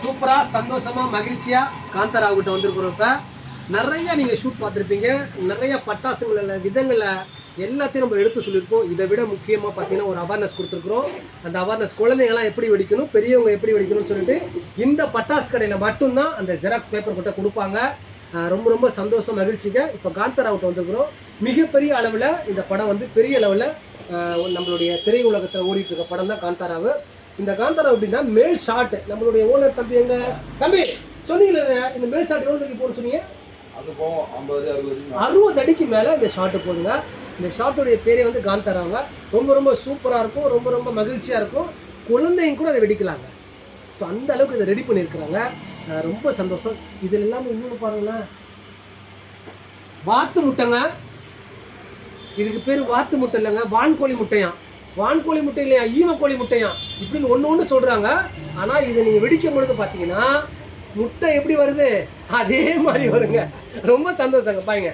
சூப்பரா சந்தோஷமா மகிழ்ச்சியா காந்தாராவுகிட்ட வந்திருக்கிறோம். இப்போ நிறைய நீங்கள் ஷூட் பார்த்துருப்பீங்க, நிறைய பட்டாசுங்கள விதங்களை எல்லாத்தையும் நம்ம எடுத்து சொல்லியிருப்போம். இதை விட முக்கியமாக பார்த்தீங்கன்னா ஒரு அவேர்னஸ் கொடுத்துருக்குறோம். அந்த அவேர்னஸ் குழந்தைங்களாம் எப்படி வெடிக்கணும், பெரியவங்க எப்படி வெடிக்கணும்னு சொல்லிட்டு இந்த பட்டாசு கடையில் மட்டும்தான் அந்த ஜெராக்ஸ் பேப்பர் கிட்ட கொடுப்பாங்க. ரொம்ப ரொம்ப சந்தோஷம் மகிழ்ச்சிங்க. இப்போ காந்தாராவுகிட்ட வந்திருக்கிறோம். மிகப்பெரிய அளவில் இந்த படம் வந்து பெரிய அளவில் நம்மளுடைய திரையுலகத்தில் ஓடிட்டு இருக்க படம் தான் காந்தாராவு. இந்த காந்தாரா எப்படின்னா மேல் ஷாட் நம்மளுடைய ஓனர் தம்பி எங்க தம்பி சொன்னீங்களே, இந்த மேல் ஷாட் எவ்வளோ தூக்கி போகணும்னு சொன்னீங்க? 60 அடிக்கு மேலே இந்த ஷாட்டு போடுங்க. இந்த ஷாட்டுடைய பேரே வந்து காந்தாராங்க. ரொம்ப ரொம்ப சூப்பராக இருக்கும், ரொம்ப ரொம்ப மகிழ்ச்சியாக இருக்கும். குழந்தைங்க கூட அதை வெடிக்கலாங்க. ஸோ அந்த அளவுக்கு இதை ரெடி பண்ணியிருக்கிறாங்க. ரொம்ப சந்தோஷம். இதில் எல்லாமே இன்னொன்று பாருங்களேன், வாத்து முட்டைங்க. இதுக்கு பேர் வாத்து முட்டை இல்லைங்க, வான்கோழி முட்டையாம். வான்கோழி முட்டை இல்லையா, ஈமக்கோழி முட்டையாம், இப்படின்னு ஒன்று சொல்கிறாங்க. ஆனால் இதை நீங்கள் வெடிக்கும் பொழுது பார்த்தீங்கன்னா முட்டை எப்படி வருது அதே மாதிரி வருங்க. ரொம்ப சந்தோஷங்க பாருங்க.